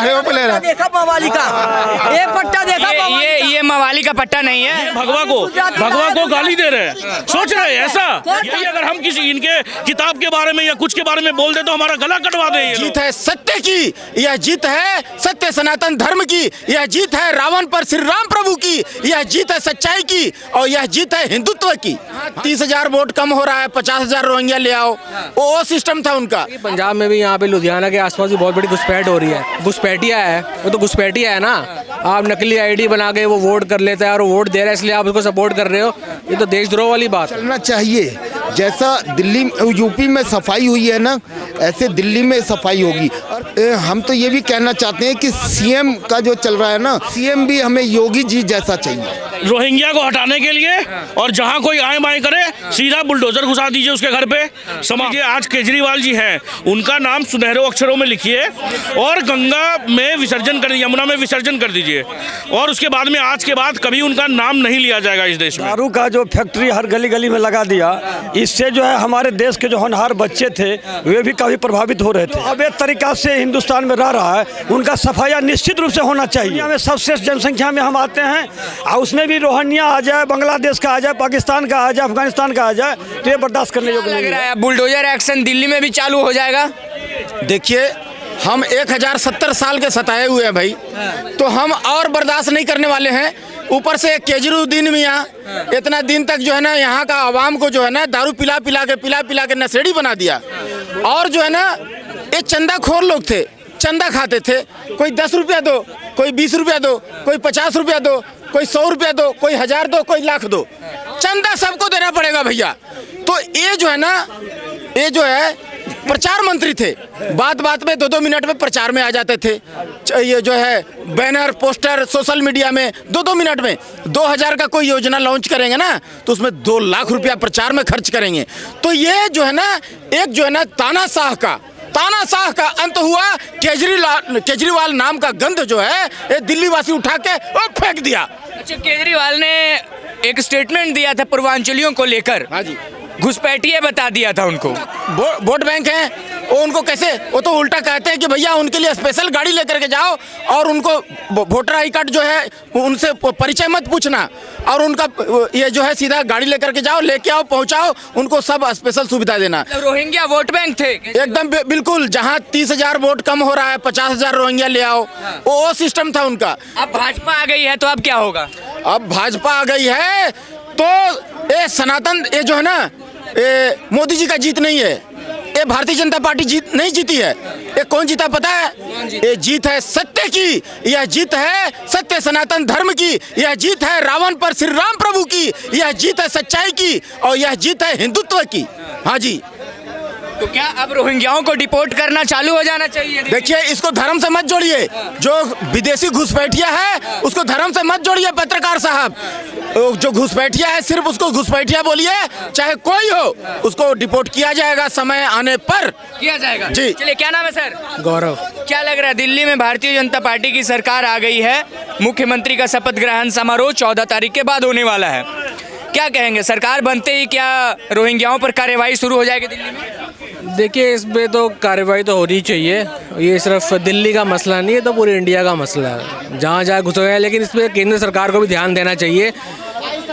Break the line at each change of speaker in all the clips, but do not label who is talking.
अरे वो प्लेयर
देखा मवाली का एक पट्टा देखा
ये मवाली का पट्टा नहीं है।
भगवा को गाली दे रहे हैं, सोच रहे हैं ऐसा। यही अगर हम किसी इनके किताब के बारे में या कुछ के बारे में बोल दे तो हमारा गला कटवा दे। ये
जीत है सत्य की, यह जीत है सत्य सनातन धर्म की, यह जीत है रावण पर श्री राम प्रभु की, यह जीत है सच्चाई की और यह जीत है हिंदुत्व की। 30,000 वोट कम हो रहा है, 50,000 रोहिंग्या ले आओ, वो सिस्टम था उनका।
पंजाब में भी यहाँ पे लुधियाना के आसपास भी बहुत बड़ी घुसपैठ हो रही है। घुसपैठिया है वो, तो घुसपैठिया है ना। आप नकली आईडी बना के वो वोट कर लेता है और वोट दे रहा है इसलिए आप उसको सपोर्ट कर रहे हो, ये तो देशद्रोह वाली बात है।
चलना चाहिए, जैसा दिल्ली यूपी में सफाई हुई है ना, ऐसे दिल्ली में सफाई होगी। और हम तो ये भी कहना चाहते हैं कि सीएम का जो चल रहा है ना, सीएम भी हमें योगी जी जैसा चाहिए।
रोहिंग्या को हटाने के लिए और जहां कोई आए बाएं करे सीधा बुलडोजर घुसा दीजिए उसके घर पे। समझिए आज केजरीवाल जी हैं, उनका नाम सुनहरे अक्षरों में लिखिए और गंगा में विसर्जन कर, यमुना में विसर्जन कर दीजिए और उसके बाद में आज के बाद कभी उनका नाम नहीं लिया जाएगा इस देश में।
दारू का जो फैक्ट्री हर गली गली में लगा दिया, इससे जो है हमारे देश के जो होनहार बच्चे थे वे भी काफी प्रभावित हो रहे थे। अब एक तरीका से हिंदुस्तान में रह रहा है, उनका सफाया निश्चित रूप से होना चाहिए। दुनिया में सबसे जनसंख्या में हम आते हैं और उसमें भी रोहिंग्या आ जाए, बांग्लादेश का आ जाए, पाकिस्तान का आ जाए, अफगानिस्तान का आ जाए, तो ये बर्दाश्त करने योग्य नहीं है।
बुलडोजर एक्शन दिल्ली में भी चालू हो जाएगा।
देखिए हम 1070 साल के सताए हुए हैं भाई, तो हम और बर्दाश्त नहीं करने वाले हैं। ऊपर से केजरीवाल मियाँ इतना दिन तक जो है ना यहाँ का आवाम को जो है ना दारू पिला पिला के नशेड़ी बना दिया। और जो है ना ये चंदाखोर लोग थे, चंदा खाते थे। कोई 10 रुपया दो, कोई 20 रुपया दो, कोई 50 रुपया दो, कोई 100 रुपया दो, कोई 1000 दो, कोई लाख दो, चंदा सबको देना पड़ेगा भैया। तो ये जो है ना, ये जो है प्रचार मंत्री थे, बात बात में 2-2 मिनट में प्रचार में आ जाते थे। ये जो है बैनर पोस्टर सोशल मीडिया में 2-2 मिनट में 2000 का कोई योजना लॉन्च करेंगे ना तो उसमें 2 लाख रुपया प्रचार में खर्च करेंगे। तो ये जो है ना एक जो है ना तानाशाह का अंत हुआ। केजरीवाल नाम का गंध जो है ये दिल्ली वासी उठा के वो फेंक दिया।
अच्छा, केजरीवाल ने एक स्टेटमेंट दिया था पूर्वांचलियों को लेकर।
हाँ जी,
घुसपैठिए बता दिया था उनको।
वोट बैंक है वो, उनको कैसे, वो तो उल्टा कहते हैं कि भैया उनके लिए स्पेशल गाड़ी लेकर के जाओ और उनको वोटर आई कार्ड जो है उनसे परिचय मत पूछना और उनका ये जो है सीधा गाड़ी लेकर के जाओ, लेके आओ, पहुंचाओ, उनको सब स्पेशल सुविधा देना।
रोहिंग्या वोट बैंक थे
एकदम बिल्कुल। जहां 30,000 वोट कम हो रहा है, 50,000 रोहिंग्या ले आओ, वो सिस्टम था उनका।
अब भाजपा आ गई है तो अब क्या होगा?
अब भाजपा आ गई है तो ये सनातन, ये जो है ना, ये मोदी जी का जीत नहीं है, ये भारतीय जनता पार्टी नहीं जीती है। ये कौन जीता पता है? ये जीत है सत्य की, यह जीत है सत्य सनातन धर्म की, यह जीत है रावण पर श्री राम प्रभु की, यह जीत है सच्चाई की और यह जीत है हिंदुत्व की। हाँ जी।
तो क्या अब रोहिंग्याओं को डिपोर्ट करना चालू हो जाना चाहिए?
देखिए इसको धर्म से मत जोड़िए, जो विदेशी घुसपैठिया है उसको धर्म से मत जोड़िए पत्रकार साहब। जो घुसपैठिया है सिर्फ उसको घुसपैठिया बोलिए, चाहे कोई हो, उसको डिपोर्ट किया जाएगा समय आने पर
किया जाएगा
जी।
चलिए, क्या नाम है सर?
गौरव।
क्या लग रहा है, दिल्ली में भारतीय जनता पार्टी की सरकार आ गई है, मुख्यमंत्री का शपथ ग्रहण समारोह 14 तारीख के बाद होने वाला है, क्या कहेंगे? सरकार बनते ही क्या रोहिंग्याओं पर कार्रवाई शुरू हो जाएगी दिल्ली में?
देखिए इसमें तो कार्रवाई तो होनी चाहिए, ये सिर्फ दिल्ली का मसला नहीं है, तो पूरी इंडिया का मसला है, जहाँ जहाँ घुसे हुए हैं। लेकिन इस पर केंद्र सरकार को भी ध्यान देना चाहिए,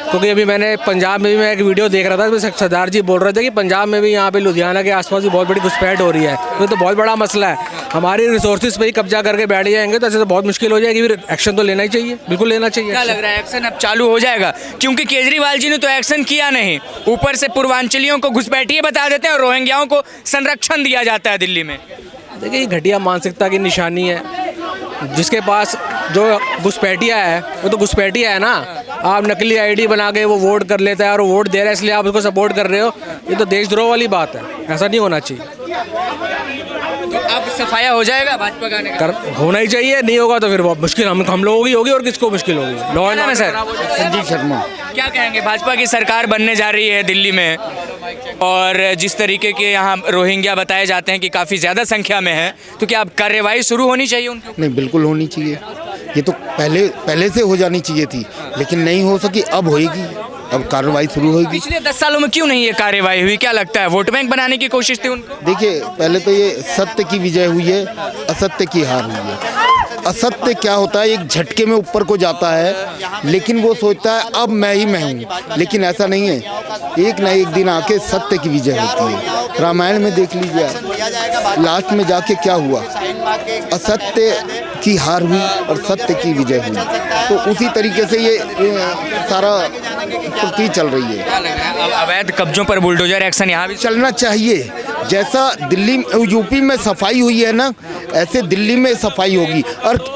क्योंकि अभी मैंने पंजाब में भी मैं एक वीडियो देख रहा था, इसमें सरदार जी बोल रहे थे कि पंजाब में भी यहाँ पे लुधियाना के आसपास भी बहुत बड़ी घुसपैठ हो रही है। तो बहुत बड़ा मसला है, हमारी रिसोर्सेज पे ही कब्जा करके बैठ जाएंगे तो ऐसे तो बहुत मुश्किल हो जाएगी। फिर एक्शन तो लेना ही चाहिए, बिल्कुल लेना चाहिए।
क्या लग रहा है, एक्शन अब चालू हो जाएगा? क्योंकि केजरीवाल जी ने तो एक्शन किया नहीं, ऊपर से पूर्वांचलियों को घुसपैठिए बता देते हैं और रोहिंग्याओं को संरक्षण दिया जाता है दिल्ली में।
देखिए ये घटिया मानसिकता की निशानी है। जिसके पास जो घुसपैठिया है वो तो घुसपैठिया है ना। आप नकली आईडी बना के वो वोट कर लेता है और वोट दे रहा है इसलिए आप उसको सपोर्ट कर रहे हो, ये तो देशद्रोह वाली बात है, ऐसा नहीं होना चाहिए।
तो अब सफाया हो जाएगा भाजपा गाने का?
होना ही चाहिए, नहीं होगा तो फिर बहुत मुश्किल हम लोगों की होगी और किसको मुश्किल होगी। Law and order
sir
Sanjeev Sharma.
क्या कहेंगे, भाजपा की सरकार बनने जा रही है दिल्ली में और जिस तरीके के यहाँ रोहिंग्या बताए जाते हैं कि काफ़ी ज़्यादा संख्या में है, तो क्या अब कार्रवाई शुरू होनी चाहिए उनके ऊपर?
नहीं, बिल्कुल होनी चाहिए, ये तो पहले से हो जानी चाहिए थी, लेकिन नहीं हो सकी, अब होएगी, अब कार्रवाई शुरू होगी।
पिछले 10 सालों में क्यों नहीं ये कार्रवाई हुई, क्या लगता है? वोट बैंक बनाने की कोशिश थी उनको?
देखिए पहले तो ये सत्य की विजय हुई है, असत्य की हार हुई है। असत्य क्या होता है, एक झटके में ऊपर को जाता है, लेकिन वो सोचता है अब मैं ही मैं हूँ, लेकिन ऐसा नहीं है। एक ना एक दिन आके सत्य की विजय होती है। रामायण में देख लीजिए आप, लास्ट में जाके क्या हुआ, असत्य की हार हुई और सत्य की विजय हुई। तो उसी तरीके से ये सारा प्रक्रिया चल रही है।
क्या लग रहा है अब अवैध कब्जों पर बुलडोजर एक्शन यहाँ भी
चलना चाहिए। जैसा दिल्ली यूपी में सफाई हुई है ना, ऐसे दिल्ली में सफाई होगी। और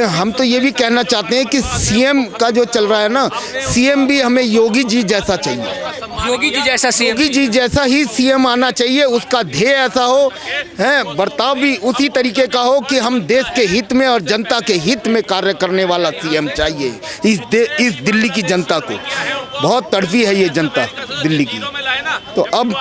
हम तो ये भी कहना चाहते हैं कि सीएम का जो चल रहा है ना, सीएम भी हमें योगी जी जैसा चाहिए।
योगी जी जैसा सीएम,
योगी जी जैसा ही सीएम आना चाहिए। उसका ध्येय ऐसा हो, है बर्ताव भी उसी तरीके का हो कि हम देश के हित में और जनता के हित में कार्य करने वाला सीएम चाहिए। इस दिल्ली की जनता को बहुत तड़फी है ये जनता दिल्ली की, तो अब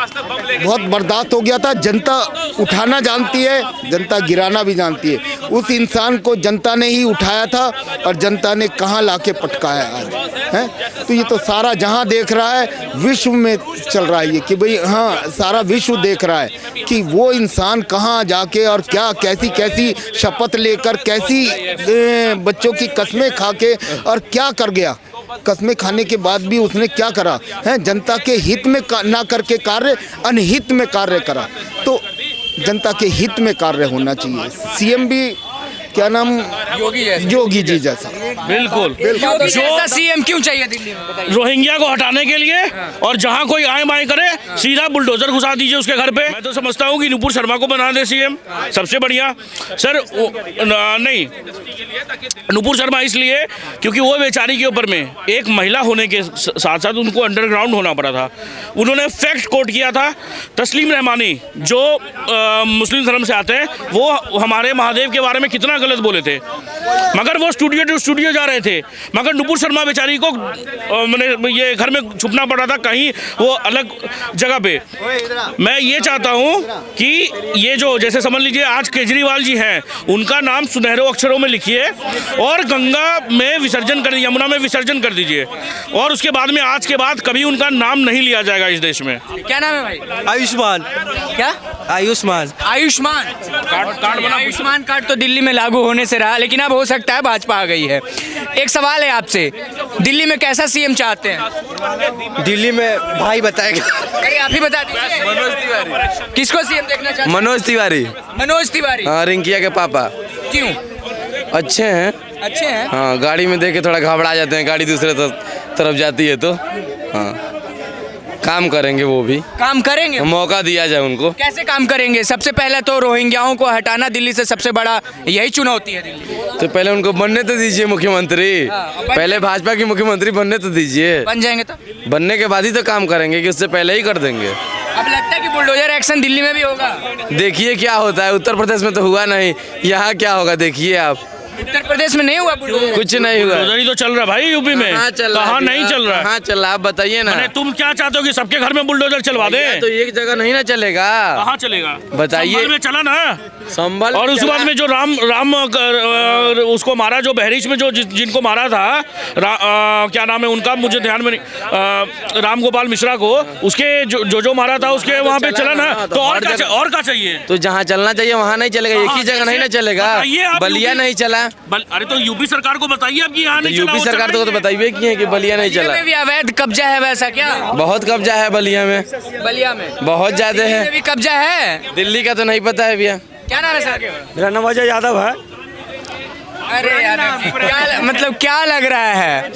बहुत बर्दाश्त हो गया था। जनता उठाना जानती है, जनता गिराना भी जानती है। उस इंसान को जनता ने ही उठाया था और जनता ने कहाँ लाके पटकाया आज, है। तो ये तो सारा जहां देख रहा है, विश्व में चल रहा है ये कि भाई हाँ, सारा विश्व देख रहा है कि वो इंसान कहाँ जाके और क्या कैसी कैसी शपथ लेकर, कैसी बच्चों की कस्में खा के और क्या कर गया। कस्में खाने के बाद भी उसने क्या करा है, जनता के हित में ना करके कार्य अनहित में कार्य करा। तो जनता के हित में कार्य होना चाहिए। सीएम भी क्या नाम, योगी जी जैसा।
बिल्कुल।
योगी जैसा सीएम क्यों चाहिए दिल्ली में, बताइए।
रोहिंग्या को हटाने के लिए, और जहां कोई आए बाएं करे सीधा बुलडोजर घुसा दीजिए उसके घर पे। मैं तो समझता हूं कि नुपुर शर्मा को बना दे सीएम, सबसे बढ़िया। सर नहीं, नुपुर शर्मा इसलिए क्योंकि वो बेचारी के ऊपर में एक महिला होने के साथ साथ उनको अंडरग्राउंड होना पड़ा था। उन्होंने फैक्ट कोट किया था। तस्लीम रहमानी जो मुस्लिम धर्म से आते हैं, वो हमारे महादेव के बारे में कितना गलत बोले थे, मगर वो स्टूडियो टू स्टूडियो जा रहे थे। मगर नुपुर शर्मा बेचारी को मैंने ये घर में छुपना पड़ा था कहीं वो अलग जगह पे। मैं ये चाहता हूँ कि ये जो जैसे समझ लीजिए आज केजरीवाल जी हैं, उनका नाम सुनहरे अक्षरों में लिखिए और गंगा में विसर्जन कर, यमुना में विसर्जन कर दीजिए, और उसके बाद में आज के बाद कभी उनका नाम नहीं लिया जाएगा इस देश में।
क्या नाम है भाई?
आयुष्मान।
क्या?
आयुष्मान।
आयुष्मान कार्ड आयुष्मान कार्ड तो दिल्ली में लागू होने से रहा, लेकिन अब हो सकता है भाजपा आ गई है। एक सवाल है आपसे, दिल्ली में कैसा सीएम चाहते हैं?
दिल्ली में भाई बताएगा।
अरे आप ही बता दीजिए।
मनोज तिवारी।
किसको सीएम देखना चाहते हैं?
मनोज तिवारी।
मनोज तिवारी।
हाँ, रिंकिया के पापा।
क्यों?
अच्छे हैं।
अच्छे हैं।
हाँ, गाड़ी में देख के थोड़ा घबरा जाते हैं, गाड़ी दूसरे तरफ जाती है तो। हाँ, काम करेंगे, वो भी
काम करेंगे,
मौका दिया जाए उनको।
कैसे काम करेंगे? सबसे पहले तो रोहिंग्याओं को हटाना दिल्ली से सबसे बड़ा यही चुनौती है दिल्ली।
तो पहले उनको बनने तो दीजिए मुख्यमंत्री। पहले भाजपा की मुख्यमंत्री बनने तो दीजिए।
बन जाएंगे तो
बनने के बाद ही तो काम करेंगे, कि उससे पहले ही कर देंगे।
अब लगता है कि बुलडोजर एक्शन दिल्ली में भी होगा।
देखिए क्या होता है। उत्तर प्रदेश में तो हुआ नहीं, यहाँ क्या होगा देखिए आप।
उत्तर प्रदेश में नहीं हुआ बुलडोजर?
कुछ नहीं हुआ।
बुलडोजर ही तो चल रहा है भाई यूपी में। कहाँ नहीं चल रहा है?
हाँ चल रहा, आप बताइए ना।
तुम क्या चाहते हो कि सबके घर में बुलडोजर चलवा दे?
तो एक जगह नहीं ना चलेगा।
कहाँ चलेगा
बताइए।
संभल में चला ना,
संभल।
और उसके बाद में जो राम उसको मारा, जो बहरीच में जो जिनको मारा था, क्या नाम है उनका, मुझे ध्यान में नहीं, राम गोपाल मिश्रा को, उसके जो मारा था उसके वहाँ पे चला ना। तो और क्या चाहिए?
तो जहाँ चलना चाहिए वहाँ नहीं चलेगा, एक ही जगह नहीं ना चलेगा। बलिया नहीं चला।
अरे तो यूपी सरकार को बताइए अब कि यहाँ नहीं चला।
यूपी सरकार तो बताइए कि है कि बलिया नहीं चला।
में भी अवैध कब्जा है वैसा क्या?
बहुत कब्जा है बलिया में।
बलिया में
बहुत ज्यादा है।
भी कब्जा है।
दिल्ली का तो नहीं पता है भैया।
क्या नाम है सर?
मेरा नाम अजय यादव है।
अरे यादव जी, क्या मतलब क्या लग रहा है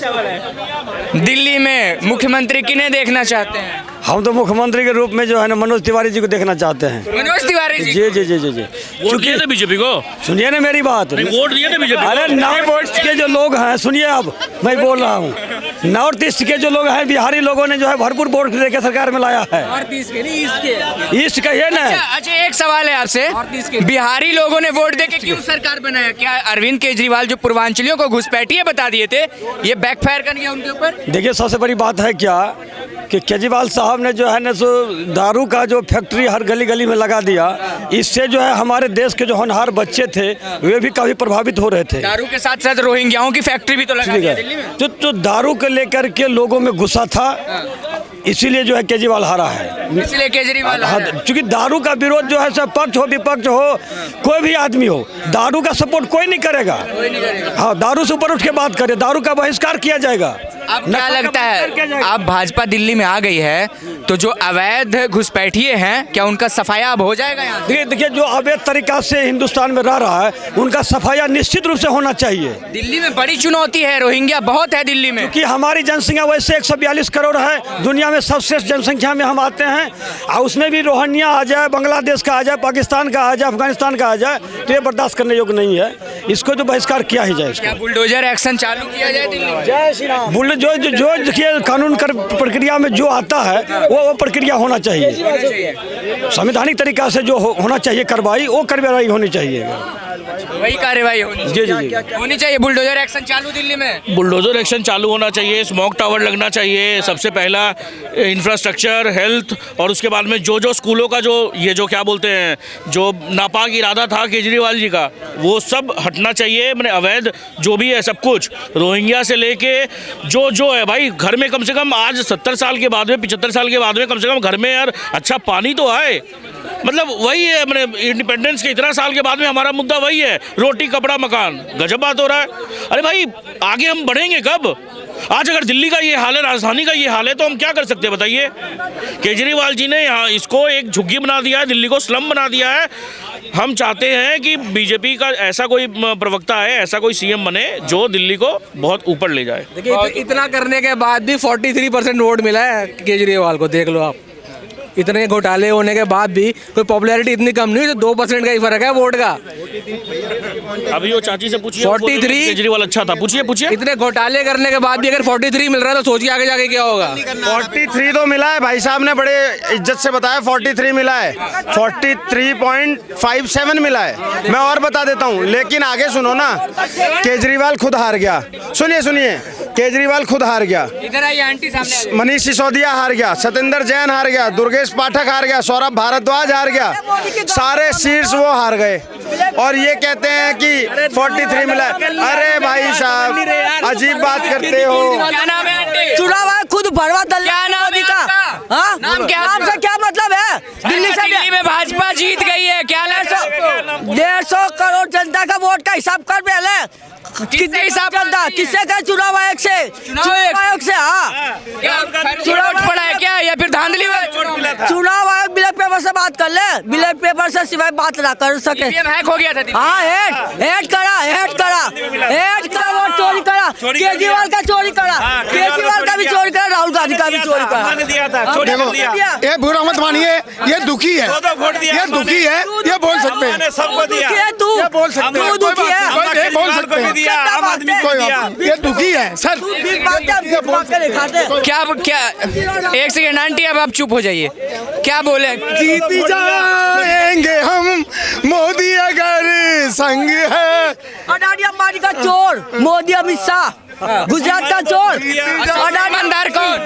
दिल्ली में मुख्यमंत्री किन्हें देखना चाहते हैं?
हम तो मुख्यमंत्री के रूप में जो है ना मनोज तिवारी जी को देखना चाहते हैं।
मनोज तिवारी जी?
जी जी जी जी जी।
वोट दिए थे बीजेपी को?
सुनिए ना मेरी बात।
वोट दिए थे बीजेपी?
अरे नॉर्थ के जो लोग हैं, सुनिए अब मैं बोल रहा हूँ, नॉर्थ ईस्ट के जो लोग हैं, बिहारी लोगों ने जो है भरपूर वोट लेकर सरकार में लाया है। ईस्ट का ये ना।
अच्छा एक सवाल है आपसे, बिहारी लोगों ने वोट देके क्यों सरकार बनाया? क्या अरविंद केजरीवाल जो पूर्वांचलियों को घुसपैठिए बता दिए थे, ये बैकफायर कर गया उनके ऊपर?
देखिए सबसे बड़ी बात है क्या कि केजरीवाल साहब ने जो है ना सो दारू का जो फैक्ट्री हर गली गली में लगा दिया। इससे जो है हमारे देश के जो होनहार बच्चे थे वे भी काफी प्रभावित हो रहे थे।
दारू के साथ साथ रोहिंग्याओं की फैक्ट्री भी तो लगा दी है दिल्ली में।
तो दारू को लेकर के लोगों में गुस्सा था, इसीलिए जो है केजरीवाल हारा है।
इसलिए केजरीवाल
हाँ, क्योंकि दारू का विरोध जो है सब पक्ष हो विपक्ष हो कोई भी आदमी हो, दारू का सपोर्ट कोई नहीं करेगा। हाँ, दारू से ऊपर उठ के बात करे, दारू का बहिष्कार किया जाएगा।
अब क्या लगता है, अब भाजपा दिल्ली में आ गई है तो जो अवैध घुसपैठिए हैं क्या उनका सफाया अब हो जाएगा यहाँ से?
देखिए जो अवैध तरीका से हिंदुस्तान में रह रहा है उनका सफाया निश्चित रूप से होना चाहिए।
दिल्ली में बड़ी चुनौती है, रोहिंग्या बहुत है दिल्ली में।
कि हमारी जनसंख्या वैसे 142 करोड़ है, दुनिया में सबसे जनसंख्या में हम आते हैं, और उसमें भी रोहिंग्या आ जाए, बांग्लादेश का आ जाए, पाकिस्तान का आ जाए, अफगानिस्तान का आ जाए तो ये बर्दाश्त करने योग्य नहीं है। इसको तो बहिष्कार किया ही जाए।
क्या बुलडोजर एक्शन चालू किया जाए दिल्ली में?
जो देखिए कानून कर प्रक्रिया में जो आता है वो प्रक्रिया होना चाहिए, संवैधानिक तरीका से जो होना चाहिए कार्रवाई, वो कार्रवाई होनी चाहिए।
वही कार्रवाई होनी चाहिए। बुलडोजर एक्शन चालू दिल्ली में,
बुलडोजर एक्शन चालू होना चाहिए, स्मोक टावर लगना चाहिए, सबसे पहला इंफ्रास्ट्रक्चर, हेल्थ, और उसके बाद में जो स्कूलों का जो क्या बोलते हैं, जो नापाक इरादा था केजरीवाल जी का, वो सब हटना चाहिए। मैंने अवैध जो भी है सब कुछ, रोहिंग्या से लेके जो है भाई, घर में कम से कम आज 70 साल के बाद में, 75 साल के बाद में कम से कम घर में यार अच्छा पानी तो आए। मतलब वही है, मैंने इंडिपेंडेंस के इतना साल के बाद में हमारा मुद्दा वही है, रोटी कपड़ा मकान। गजब बात हो रहा है। अरे भाई आगे हम बढ़ेंगे कब? आज अगर दिल्ली का ये हाल है, राजधानी का ये हाल है, तो हम क्या कर सकते हैं बताइए? केजरीवाल जी ने यहाँ इसको एक झुग्गी बना दिया है, दिल्ली को स्लम बना दिया है। हम चाहते हैं कि बीजेपी का ऐसा कोई प्रवक्ता है, ऐसा कोई सीएम बने जो दिल्ली को बहुत ऊपर ले जाए।
देखिए इतना करने के बाद भी 43% वोट मिला है केजरीवाल को, देख लो आप। इतने घोटाले होने के बाद भी कोई पॉपुलैरिटी इतनी कम नहीं हुई, तो 2% का ही फर्क है वोट का।
अभी वो चाची से पूछिए,
43
केजरीवाल अच्छा था, पूछिए।
इतने घोटाले करने के बाद भी अगर 43 मिल रहा है तो सोचिए आगे जाके क्या होगा।
43 तो मिला है, भाई साहब ने बड़े इज्जत से बताया 43 मिला है, 43.57 मिला है। मैं और बता देता हूँ, लेकिन आगे सुनो ना, केजरीवाल खुद हार गया। सुनिए, केजरीवाल खुद हार गया,
इधर आइए आंटी सामने।
मनीष सिसोदिया हार गया, सत्येंद्र जैन हार गया, दुर्गेश पाठक हार गया, सौरभ भारद्वाज हार गया, सारे शीर्ष वो हार गए, और ये कहते हैं कि 43 मिला। अरे भाई साहब अजीब बात करते हो।
क्या नाम है आंटी?
चुनाव है खुद भरवा दल।
क्या नाम है आपका?
हाँ?
नाम क्या?
नाम से क्या मतलब है?
दिल्ली में भाजपा जीत गई है, क्या लगता है?
150 करोड़ जनता का वोट का हिसाब कर पहले।
किससे हिसाब
जनता किससे का? चुनाव आयोग से। हाँ,
चुनाव पड़ा है क्या, या फिर धांधली हुआ?
चुनाव आयोग ब्लैक पेपर से बात कर ले, ब्लैक पेपर से सिवाय बात ना कर सके।
हैक हो गया था।
हाँ, हेड करा वोट चोरी करा, केजरीवाल का चोरी करा, केजरीवाल का भी चोरी करा, राहुल गांधी का भी चोरी करा।
ये बुरा मत मानिए, ये दुखी है, ये दुखी है, ये बोल सकते हैं,
सबको दिया, तू बोल सकते हैं,
बोल सकते हैं, ये दुखी है सर।
क्या एक सेकेंड आंटी, अब आप चुप हो जाइए। क्या बोले?
जीत जाएंगे हम मोदी अगर संग है।
अडानी अंबानी का चोर मोदी, अमित शाह गुजरात का चोर।
ईमानदार कौन?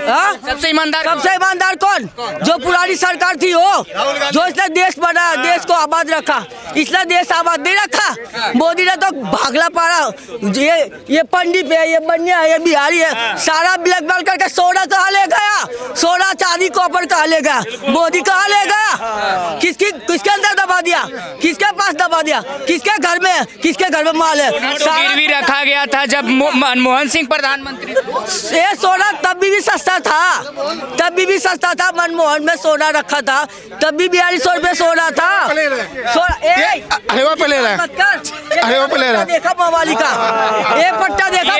सबसे
ईमानदार कौन? जो पुरानी सरकार थी वो, जो इसने देश बनाया, देश को आबाद रखा। इसने देश आबाद नहीं रखा। मोदी ने तो भागला पारा। ये पंडित है, ये बनिया है, ये बिहारी है, सारा ब्लैकमेल करके सोना कहाँ ले गया? सोना चांदी कॉपर कहाँ ले गया? मोदी कहाँ ले गया? किसके अंदर दबा दिया? किसके पास दबा दिया? किसके घर में माल है?
गिरवी रखा गया था जब मनमोहन सिंह प्रधानमंत्री।
ये सोना तब भी सस्ता था, मनमोहन में सोना रखा था, तब भी 4200 रुपये सोना था। देखा मवाली का, एक पट्टा देखा।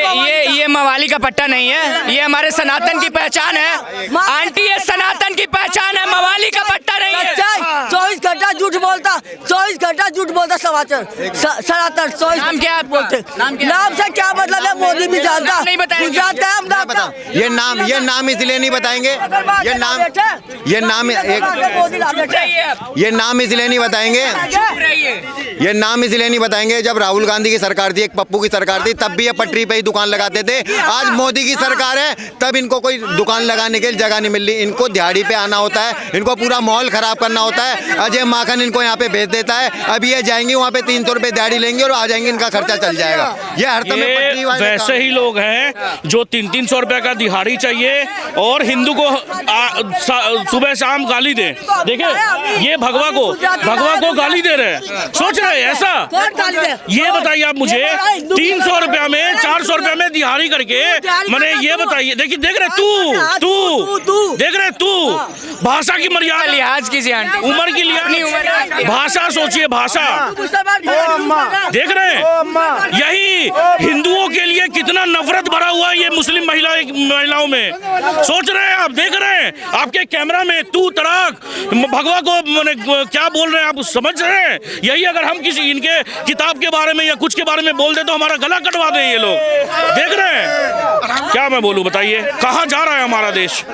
ये मवाली का पट्टा नहीं है, ये हमारे सनातन की पहचान है आंटी, ये सनातन की पहचान है, मवाली का पट्टा नहीं है।
24 घंटा झूठ बोलता सनातन। 24
नाम क्या है?
बोलते नाम से क्या मतलब है? मोदी भी जानता, गुजरात का हम जानता।
ये नाम इसलिए नहीं बताएंगे, ये नाम इसलिए नहीं बताएंगे, जब राहुल गांधी की सरकार थी, एक पप्पू की सरकार थी, तब भी ये पटरी पे ही दुकान लगाते थे। आज मोदी की सरकार है, तब इनको कोई दुकान लगाने के लिए जगह नहीं मिल रही। इनको दिहाड़ी पे आना होता है, इनको पूरा माहौल खराब करना होता है। अजय माखन इनको यहाँ पे भेज देता है, अब ये जाएंगे वहाँ पे 300 रुपये दिहाड़ी लेंगे और आ जाएंगे, इनका खर्चा चल जाएगा। ये हर में पटरी वाले
वैसे ही लोग हैं जो 300 रुपए का दिहाड़ी चाहिए और हिंदू को सुबह शाम गाली दे। देखिए ये भगवा को गाली दे रहे हैं, सोच रहे हैं ऐसा? ये बताइए आप मुझे, 300 रुपया में 400 रुपया में दिहाड़ी करके, मैंने ये बताइए, देखिए देख रहे तू देख रहे तू भाषा की मर्यादा
लिहाज कीजिए आंटी,
उम्र की लिहाज, भाषा सोचिए, भाषा देख रहे हैं। यही हिंदुओं के लिए कितना नफरत भरा हुआ है ये मुस्लिम महिलाओं में, सोच रहे हैं आप, देख रहे हैं आपके कैमरा में तू तड़ाक भगवा को मैंने क्या बोल रहे हैं आप समझ रहे हैं? यही अगर हम किसी इनके किताब के बारे में या कुछ के बारे में बोल दे तो हमारा गला कटवा दे ये लोग। देख रहे हैं क्या मैं बोलूं, बताइए कहाँ जा रहा है हमारा देश।